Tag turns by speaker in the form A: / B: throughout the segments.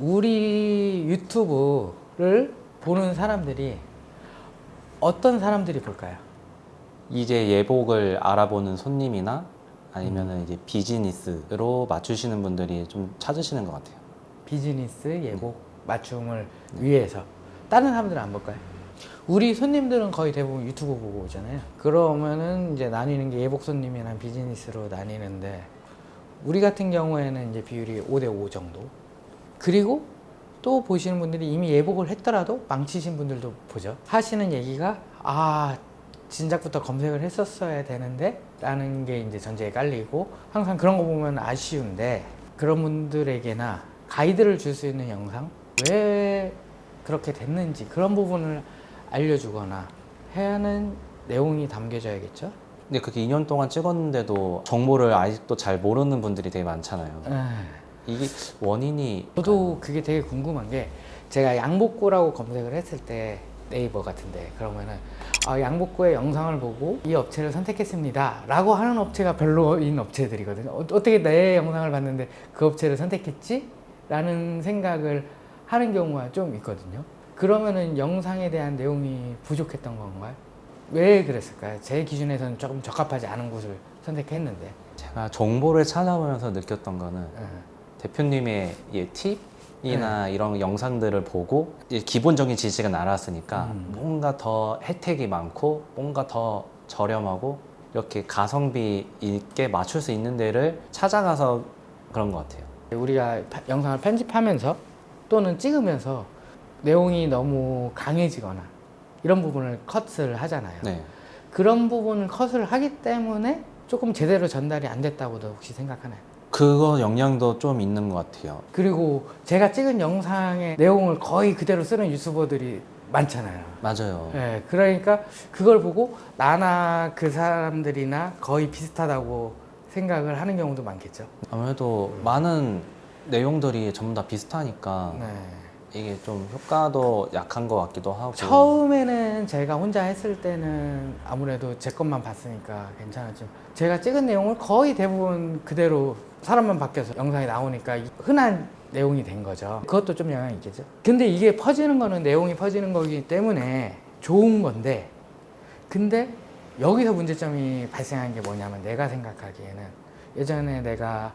A: 우리 유튜브를 보는 사람들이 어떤 사람들이 볼까요?
B: 이제 예복을 알아보는 손님이나 아니면은 이제 비즈니스로 맞추시는 분들이 좀 찾으시는 것 같아요.
A: 비즈니스 예복 맞춤을 위해서. 다른 사람들은 안 볼까요? 우리 손님들은 거의 대부분 유튜브 보고 오잖아요. 그러면은 이제 나뉘는 게 예복 손님이나 비즈니스로 나뉘는데, 우리 같은 경우에는 이제 비율이 5대5 정도. 그리고 또 보시는 분들이 이미 예복을 했더라도 망치신 분들도 보죠. 하시는 얘기가, 진작부터 검색을 했었어야 되는데 라는 게 이제 전제에 깔리고, 항상 그런 거 보면 아쉬운데, 그런 분들에게나 가이드를 줄 수 있는 영상, 왜 그렇게 됐는지 그런 부분을 알려주거나 해야 하는 내용이 담겨져야겠죠.
B: 근데 그렇게 2년 동안 찍었는데도 정보를 아직도 잘 모르는 분들이 되게 많잖아요. 이게 원인이
A: 저도 그게 되게 궁금한 게, 제가 양복구라고 검색을 했을 때 네이버 같은데, 그러면은 양복구의 영상을 보고 이 업체를 선택했습니다 라고 하는 업체가 별로인 업체들이거든요. 어떻게 내 영상을 봤는데 그 업체를 선택했지? 라는 생각을 하는 경우가 좀 있거든요. 그러면은 영상에 대한 내용이 부족했던 건가요? 왜 그랬을까요? 제 기준에서는 조금 적합하지 않은 곳을 선택했는데.
B: 제가 정보를 찾아보면서 느꼈던 거는 대표님의 팁이나 이런 영상들을 보고 기본적인 지식은 알았으니까 뭔가 더 혜택이 많고 뭔가 더 저렴하고 이렇게 가성비 있게 맞출 수 있는 데를 찾아가서 그런 것 같아요.
A: 우리가 영상을 편집하면서 또는 찍으면서 내용이 너무 강해지거나 이런 부분을 컷을 하잖아요.
B: 네.
A: 그런 부분을 컷을 하기 때문에 조금 제대로 전달이 안 됐다고도 혹시 생각하나요?
B: 그거 영향도 좀 있는 것 같아요.
A: 그리고 제가 찍은 영상의 내용을 거의 그대로 쓰는 유튜버들이 많잖아요.
B: 맞아요.
A: 네, 그러니까 그걸 보고 나나 그 사람들이나 거의 비슷하다고 생각을 하는 경우도 많겠죠.
B: 아무래도 많은 내용들이 전부 다 비슷하니까
A: 네.
B: 이게 좀 효과도 약한 것 같기도 하고.
A: 처음에는 제가 혼자 했을 때는 아무래도 제 것만 봤으니까 괜찮았지만, 제가 찍은 내용을 거의 대부분 그대로 사람만 바뀌어서 영상이 나오니까 흔한 내용이 된 거죠. 그것도 좀 영향이 있겠죠. 근데 이게 퍼지는 거는 내용이 퍼지는 거기 때문에 좋은 건데, 근데 여기서 문제점이 발생한 게 뭐냐면, 내가 생각하기에는 예전에 내가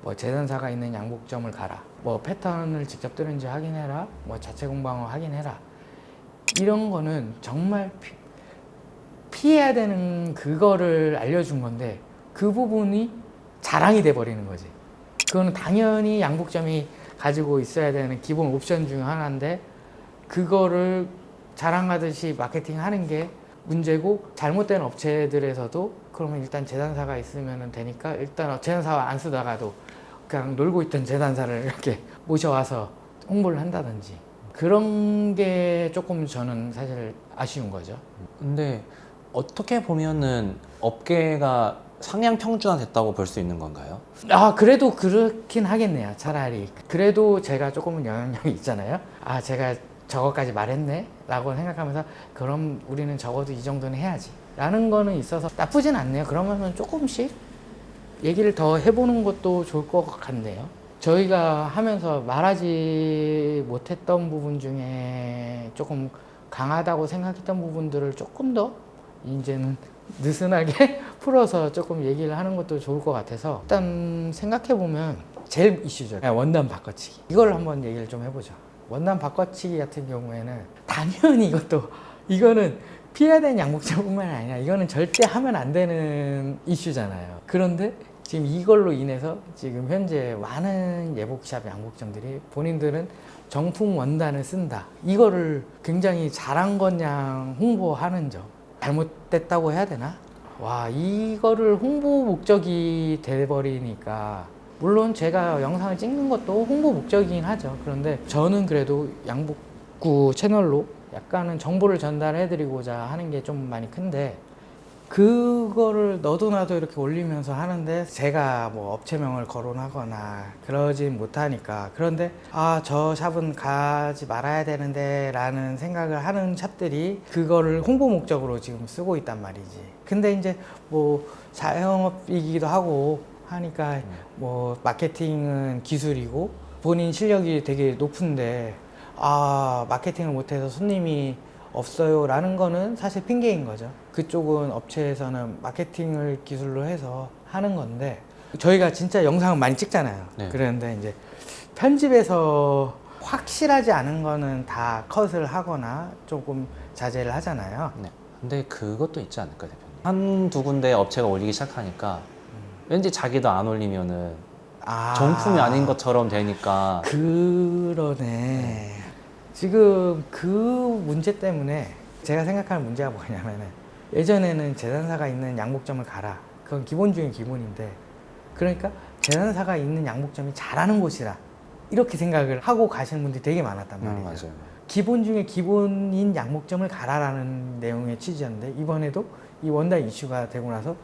A: 뭐 재단사가 있는 양복점을 가라, 뭐 패턴을 직접 뜨는지 확인해라, 뭐 자체 공방을 확인해라, 이런 거는 정말 피해야 되는 그거를 알려준 건데, 그 부분이 자랑이 돼 버리는 거지. 그거는 당연히 양복점이 가지고 있어야 되는 기본 옵션 중 하나인데, 그거를 자랑하듯이 마케팅 하는 게 문제고, 잘못된 업체들에서도 그러면 일단 재단사가 있으면 되니까 일단 재단사 안 쓰다가도 그냥 놀고 있던 재단사를 이렇게 모셔와서 홍보를 한다든지, 그런 게 조금 저는 사실 아쉬운 거죠.
B: 근데 어떻게 보면은 업계가 상향 평준화됐다고 볼 수 있는 건가요?
A: 그래도 그렇긴 하겠네요. 차라리 그래도 제가 조금은 영향력이 있잖아요. 제가 저거까지 말했네 라고 생각하면서, 그럼 우리는 적어도 이 정도는 해야지 라는 거는 있어서 나쁘진 않네요. 그러면 조금씩 얘기를 더 해보는 것도 좋을 것 같네요. 저희가 하면서 말하지 못했던 부분 중에 조금 강하다고 생각했던 부분들을 조금 더 이제는 느슨하게 풀어서 조금 얘기를 하는 것도 좋을 것 같아서, 일단 생각해보면 제일 이슈죠. 원단 바꿔치기. 이걸 한번 얘기를 좀 해보죠. 원단 바꿔치기 같은 경우에는 당연히 이거는 피해야 되는 양복점뿐만 아니라 이거는 절대 하면 안 되는 이슈잖아요. 그런데 지금 이걸로 인해서 지금 현재 많은 예복샵 양복점들이 본인들은 정품 원단을 쓴다, 이거를 굉장히 잘한 거냐 홍보하는 점, 잘못됐다고 해야 되나? 이거를 홍보 목적이 돼버리니까, 물론 제가 영상을 찍는 것도 홍보 목적이긴 하죠. 그런데 저는 그래도 양복구 채널로 약간은 정보를 전달해 드리고자 하는 게 좀 많이 큰데, 그거를 너도 나도 이렇게 올리면서 하는데 제가 뭐 업체명을 거론하거나 그러진 못하니까, 그런데 저 샵은 가지 말아야 되는데 라는 생각을 하는 샵들이 그거를 홍보 목적으로 지금 쓰고 있단 말이지. 근데 이제 뭐 자영업이기도 하고 하니까 뭐 마케팅은 기술이고 본인 실력이 되게 높은데 아 마케팅을 못해서 손님이 없어요 라는 거는 사실 핑계인 거죠. 그쪽은 업체에서는 마케팅을 기술로 해서 하는 건데 저희가 진짜 영상을 많이 찍잖아요.
B: 네.
A: 그런데 이제 편집에서 확실하지 않은 거는 다 컷을 하거나 조금 자제를 하잖아요.
B: 네. 근데 그것도 있지 않을까요, 대표님? 한두 군데 업체가 올리기 시작하니까 왠지 자기도 안 올리면은
A: 아,
B: 정품이 아닌 것처럼 되니까.
A: 그러네. 지금 그 문제 때문에 제가 생각하는 문제가 뭐냐면은 예전에는 재단사가 있는 양복점을 가라. 그건 기본 중에 기본인데 그러니까 재단사가 있는 양복점이 잘하는 곳이라 이렇게 생각을 하고 가시는 분들이 되게 많았단 말이에요.
B: 맞아요.
A: 기본 중에 기본인 양복점을 가라라는 내용의 취지였는데 이번에도 이 원단 이슈가 되고 나서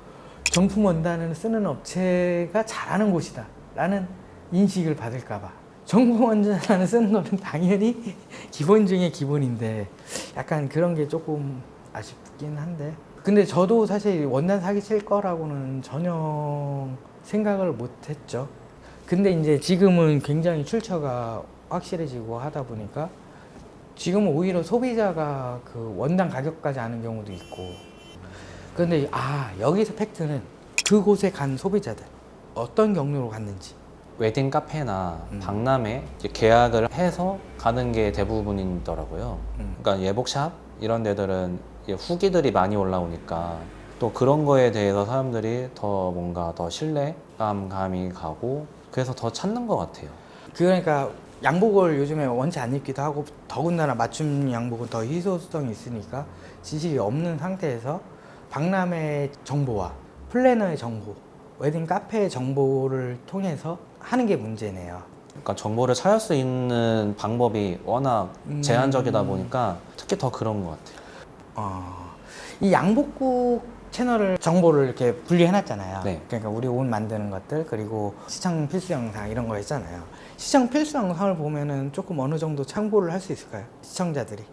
A: 정품 원단을 쓰는 업체가 잘하는 곳이다 라는 인식을 받을까봐 정품 원단을 쓰는 거는 당연히 기본 중에 기본인데 약간 그런 게 조금 아쉽긴 한데 근데 저도 사실 원단 사기 칠 거라고는 전혀 생각을 못 했죠. 근데 이제 지금은 굉장히 출처가 확실해지고 하다 보니까 지금은 오히려 소비자가 그 원단 가격까지 아는 경우도 있고 그런데 여기서 팩트는 그곳에 간 소비자들 어떤 경로로 갔는지
B: 웨딩 카페나 박람회 이제 계약을 해서 가는 게 대부분이더라고요. 그러니까 예복샵 이런 데들은 이제 후기들이 많이 올라오니까 또 그런 거에 대해서 사람들이 더 뭔가 더 신뢰감이 가고 그래서 더 찾는 것 같아요.
A: 그러니까 양복을 요즘에 원치 안 입기도 하고 더군다나 맞춤 양복은 더 희소성이 있으니까 지식이 없는 상태에서 박람회 정보와 플래너의 정보, 웨딩 카페의 정보를 통해서 하는 게 문제네요.
B: 그러니까 정보를 찾을 수 있는 방법이 워낙 제한적이다 보니까 특히 더 그런 것 같아요.
A: 이 양복국 채널을 정보를 이렇게 분리해놨잖아요.
B: 네.
A: 그러니까 우리 옷 만드는 것들 그리고 시청 필수 영상 이런 거 있잖아요. 시청 필수 영상을 보면은 조금 어느 정도 참고를 할 수 있을까요? 시청자들이.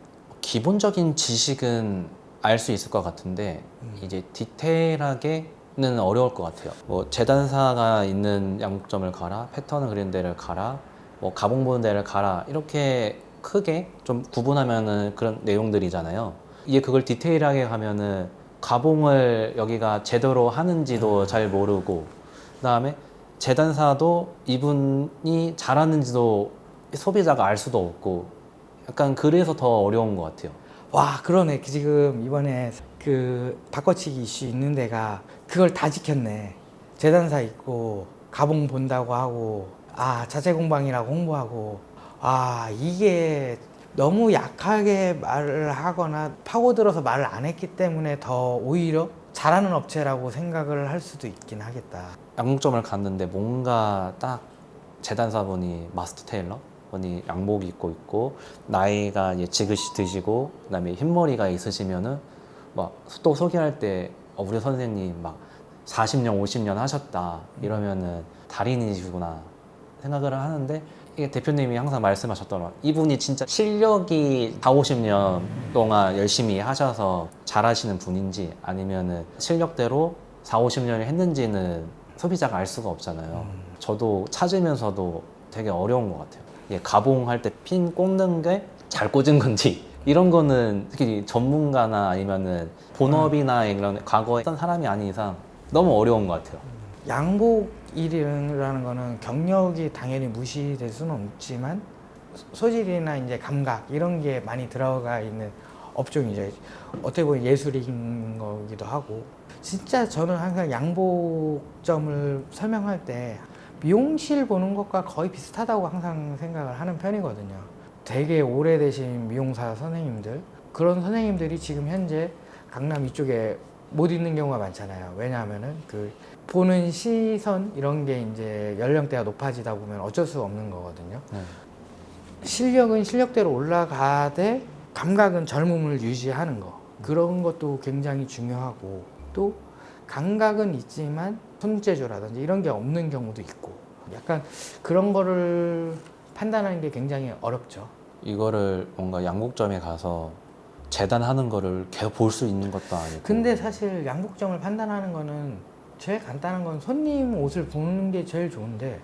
B: 기본적인 지식은 알 수 있을 것 같은데 이제 디테일하게는 어려울 것 같아요. 뭐 재단사가 있는 양복점을 가라, 패턴을 그리는 데를 가라, 뭐 가봉 보는 데를 가라 이렇게 크게 좀 구분하면은 그런 내용들이잖아요. 이게 그걸 디테일하게 가면은 가봉을 여기가 제대로 하는지도 잘 모르고 그다음에 재단사도 이분이 잘하는지도 소비자가 알 수도 없고 약간 그래서 더 어려운 것 같아요.
A: 와 그러네. 지금 이번에 그 바꿔치기 이슈 있는 데가 그걸 다 지켰네. 재단사 있고 가봉 본다고 하고 자체 공방이라고 홍보하고 이게 너무 약하게 말을 하거나 파고들어서 말을 안 했기 때문에 더 오히려 잘하는 업체라고 생각을 할 수도 있긴 하겠다.
B: 양복점을 갔는데 뭔가 딱 재단사분이 마스터 테일러 분이 양복 입고 있고 나이가 이제 지그시 드시고 그다음에 흰머리가 있으시면은 막 또 소개할 때 우리 선생님 막 40년 50년 하셨다 이러면은 달인이시구나 생각을 하는데 이게 대표님이 항상 말씀하셨더라. 이분이 진짜 실력이 4, 50년 동안 열심히 하셔서 잘하시는 분인지 아니면은 실력대로 4, 50년을 했는지는 소비자가 알 수가 없잖아요. 저도 찾으면서도 되게 어려운 것 같아요. 이게 가봉할 때 핀 꽂는 게 잘 꽂은 건지 이런 거는 특히 전문가나 아니면은 본업이나 이런 과거에 했던 사람이 아닌 이상 너무 어려운 것 같아요.
A: 양복 일이라는 거는 경력이 당연히 무시될 수는 없지만 소질이나 이제 감각 이런 게 많이 들어가 있는 업종이죠. 어떻게 보면 예술인 거기도 하고 진짜 저는 항상 양복점을 설명할 때 미용실 보는 것과 거의 비슷하다고 항상 생각을 하는 편이거든요. 되게 오래되신 미용사 선생님들 그런 선생님들이 지금 현재 강남 이쪽에 못 있는 경우가 많잖아요. 왜냐하면은 그 보는 시선 이런 게 이제 연령대가 높아지다 보면 어쩔 수 없는 거거든요. 실력은 실력대로 올라가되 감각은 젊음을 유지하는 거 그런 것도 굉장히 중요하고 또 감각은 있지만 손재주라든지 이런 게 없는 경우도 있고 약간 그런 거를 판단하는 게 굉장히 어렵죠.
B: 이거를 뭔가 양복점에 가서 재단하는 거를 계속 볼 수 있는 것도 아니고.
A: 근데 사실 양복점을 판단하는 거는 제일 간단한 건 손님 옷을 보는 게 제일 좋은데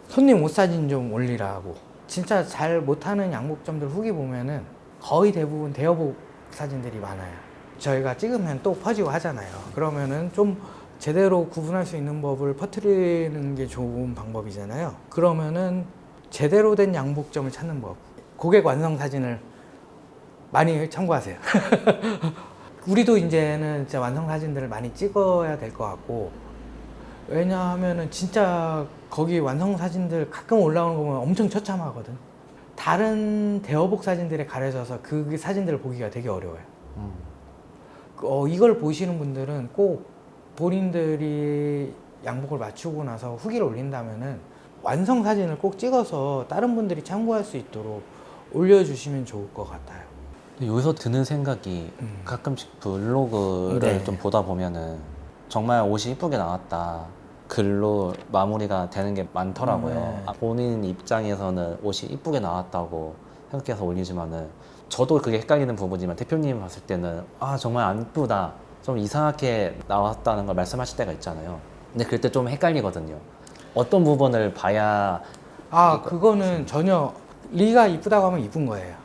A: 손님 옷 사진 좀 올리라고. 진짜 잘 못하는 양복점들 후기 보면은 거의 대부분 대여복 사진들이 많아요. 저희가 찍으면 또 퍼지고 하잖아요. 그러면은 좀 제대로 구분할 수 있는 법을 퍼뜨리는 게 좋은 방법이잖아요. 그러면은 제대로 된 양복점을 찾는 법. 고객 완성 사진을 많이 참고하세요. 우리도 이제는 진짜 완성 사진들을 많이 찍어야 될 것 같고, 왜냐하면은 진짜 거기 완성 사진들 가끔 올라오는 거 보면 엄청 처참하거든. 다른 대여복 사진들에 가려져서 그 사진들을 보기가 되게 어려워요. 이걸 보시는 분들은 꼭 본인들이 양복을 맞추고 나서 후기를 올린다면은 완성 사진을 꼭 찍어서 다른 분들이 참고할 수 있도록 올려주시면 좋을 것 같아요.
B: 여기서 드는 생각이 가끔씩 블로그를
A: 네.
B: 좀 보다 보면은 정말 옷이 이쁘게 나왔다. 글로 마무리가 되는 게 많더라고요.
A: 네.
B: 본인 입장에서는 옷이 이쁘게 나왔다고 생각해서 올리지만은 저도 그게 헷갈리는 부분이지만 대표님 봤을 때는 아 정말 안 이쁘다. 좀 이상하게 나왔다는 걸 말씀하실 때가 있잖아요. 근데 그럴 때 좀 헷갈리거든요. 어떤 부분을 봐야
A: 그거는 전혀 리가 이쁘다고 하면 이쁜 거예요.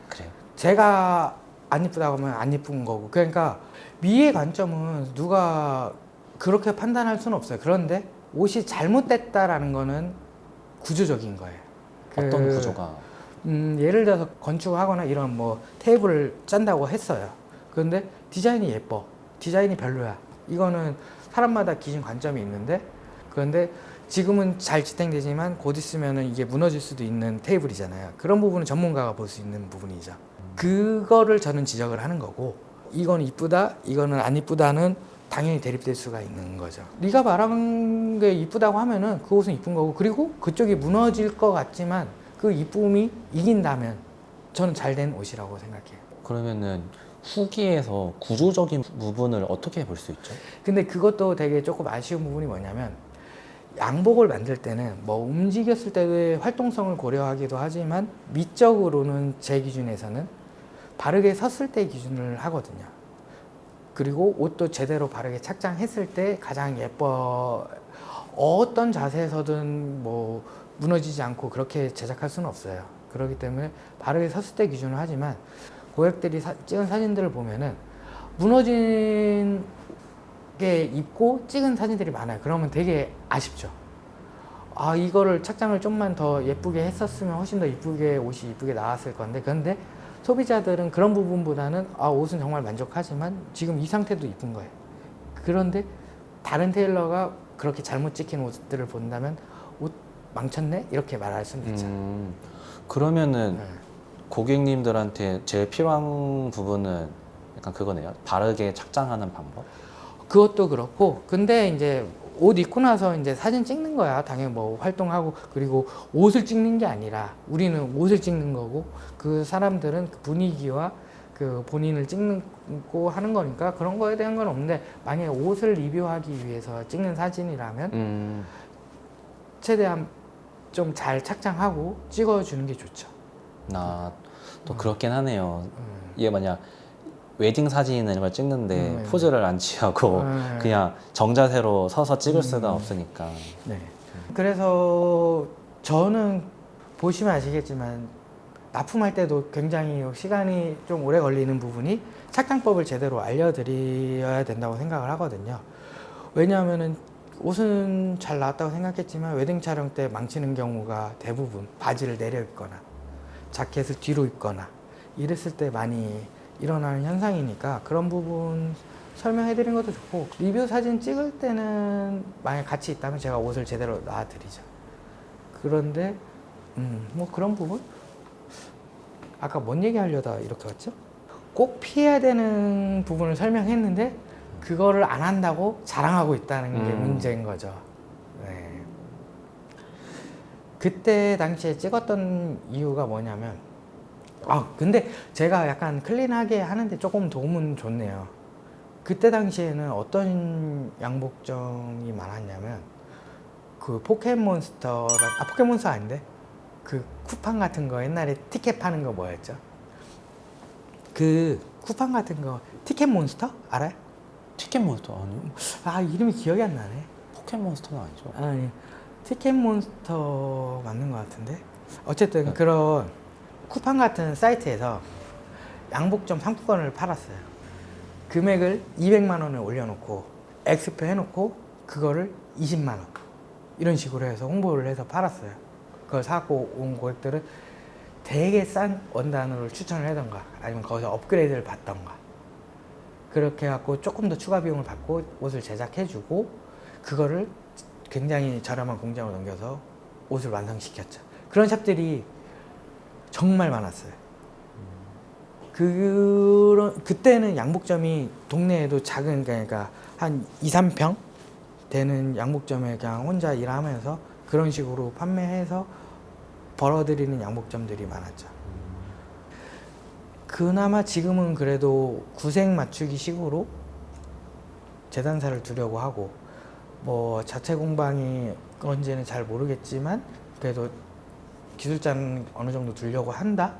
B: 그래요?
A: 제가 안 이쁘다고 하면 안 이쁜 거고. 그러니까 미의 관점은 누가 그렇게 판단할 수는 없어요. 그런데 옷이 잘못됐다라는 거는 구조적인 거예요.
B: 어떤 구조가?
A: 예를 들어서 건축하거나 이런 뭐 테이블을 짠다고 했어요. 그런데 디자인이 예뻐. 디자인이 별로야. 이거는 사람마다 기준 관점이 있는데, 그런데 지금은 잘 지탱되지만 곧 있으면은 이게 무너질 수도 있는 테이블이잖아요. 그런 부분은 전문가가 볼 수 있는 부분이죠. 그거를 저는 지적을 하는 거고, 이건 이쁘다, 이거는 안 이쁘다는 당연히 대립될 수가 있는 거죠. 네가 말한 게 이쁘다고 하면은 그 옷은 이쁜 거고, 그리고 그쪽이 무너질 것 같지만 그 이쁨이 이긴다면 저는 잘 된 옷이라고 생각해요.
B: 그러면은 후기에서 구조적인 부분을 어떻게 볼 수 있죠?
A: 근데 그것도 되게 조금 아쉬운 부분이 뭐냐면, 양복을 만들 때는 뭐 움직였을 때의 활동성을 고려하기도 하지만 미적으로는 제 기준에서는 바르게 섰을 때 기준을 하거든요. 그리고 옷도 제대로 바르게 착장했을 때 가장 예뻐. 어떤 자세에서든 뭐 무너지지 않고 그렇게 제작할 수는 없어요. 그렇기 때문에 바르게 섰을 때 기준을 하지만, 고객들이 찍은 사진들을 보면은 무너진 게 입고 찍은 사진들이 많아요. 그러면 되게 아쉽죠. 이거를 착장을 좀만 더 예쁘게 했었으면 훨씬 더 이쁘게 옷이 이쁘게 나왔을 건데, 그런데 소비자들은 그런 부분보다는 옷은 정말 만족하지만 지금 이 상태도 이쁜 거예요. 그런데 다른 테일러가 그렇게 잘못 찍힌 옷들을 본다면 옷 망쳤네? 이렇게 말할 수는 있죠.
B: 그러면은
A: 네.
B: 고객님들한테 제일 필요한 부분은 약간 그거네요. 바르게 착장하는 방법?
A: 그것도 그렇고, 근데 이제 옷 입고 나서 이제 사진 찍는 거야. 당연히 뭐 활동하고, 그리고 옷을 찍는 게 아니라 우리는 옷을 찍는 거고, 그 사람들은 그 분위기와 그 본인을 찍고 하는 거니까 그런 거에 대한 건 없는데, 만약에 옷을 리뷰하기 위해서 찍는 사진이라면 최대한 좀 잘 착장하고 찍어주는 게 좋죠.
B: 또 그렇긴 하네요. 얘 만약 웨딩 사진 이런 걸 찍는데 포즈를 안 취하고 그냥 정자세로 서서 찍을 수가 없으니까.
A: 네. 그래서 저는 보시면 아시겠지만 납품할 때도 굉장히 시간이 좀 오래 걸리는 부분이 착장법을 제대로 알려드려야 된다고 생각을 하거든요. 왜냐하면은 옷은 잘 나왔다고 생각했지만 웨딩 촬영 때 망치는 경우가 대부분 바지를 내려 입거나 자켓을 뒤로 입거나 이랬을 때 많이 일어나는 현상이니까, 그런 부분 설명해 드리는 것도 좋고, 리뷰 사진 찍을 때는 만약 같이 있다면 제가 옷을 제대로 놔 드리죠. 그런데 뭐 그런 부분? 아까 뭔 얘기 하려다 이렇게 왔죠? 꼭 피해야 되는 부분을 설명했는데 그거를 안 한다고 자랑하고 있다는 게 문제인 거죠. 네. 그때 당시에 찍었던 이유가 뭐냐면, 근데 제가 약간 클린하게 하는데 조금 도움은 좋네요. 그때 당시에는 어떤 양복점이 많았냐면, 그 포켓몬스터랑, 포켓몬스터 아닌데? 그 쿠팡 같은 거, 옛날에 티켓 파는 거 뭐였죠? 그 쿠팡 같은 거, 티켓몬스터? 알아요?
B: 티켓몬스터 아니요?
A: 이름이 기억이 안 나네.
B: 포켓몬스터는 아니죠.
A: 아니, 티켓몬스터 맞는 것 같은데. 어쨌든 그런 쿠팡 같은 사이트에서 양복점 상품권을 팔았어요. 금액을 200만 원에 올려놓고 엑스표 해놓고 그거를 20만 원 이런 식으로 해서 홍보를 해서 팔았어요. 그걸 사고 온 고객들은 되게 싼 원단으로 추천을 하던가 아니면 거기서 업그레이드를 받던가 그렇게 해갖고 조금 더 추가 비용을 받고 옷을 제작해주고 그거를 굉장히 저렴한 공장으로 넘겨서 옷을 완성시켰죠. 그런 샵들이 정말 많았어요. 그때는 양복점이 동네에도 작은 그러니까 한 2, 3평 되는 양복점에 그냥 혼자 일하면서 그런 식으로 판매해서 벌어들이는 양복점들이 많았죠. 그나마 지금은 그래도 구색 맞추기 식으로 재단사를 두려고 하고 뭐 자체 공방이 건지는 잘 모르겠지만 그래도 기술자는 어느 정도 두려고 한다?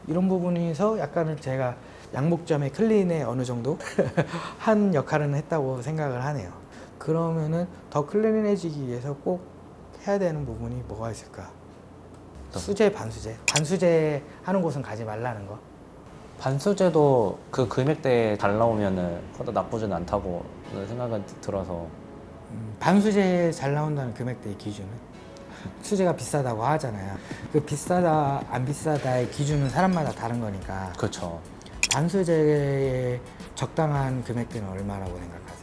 A: 이런 부분에서 약간은 제가 양복점의 클린에 어느 정도 한 역할은 했다고 생각을 하네요. 그러면은 더 클린해지기 위해서 꼭 해야 되는 부분이 뭐가 있을까? 수제, 반수제. 반수제 하는 곳은 가지 말라는 거.
B: 반수제도 그 금액대에 잘 나오면은 그것도 나쁘진 않다고 생각은 들어서.
A: 반수제 잘 나온다는 금액대의 기준은 수제가 비싸다고 하잖아요. 그 비싸다 안 비싸다의 기준은 사람마다 다른 거니까
B: 그렇죠.
A: 반수제의 적당한 금액대는 얼마라고 생각하세요?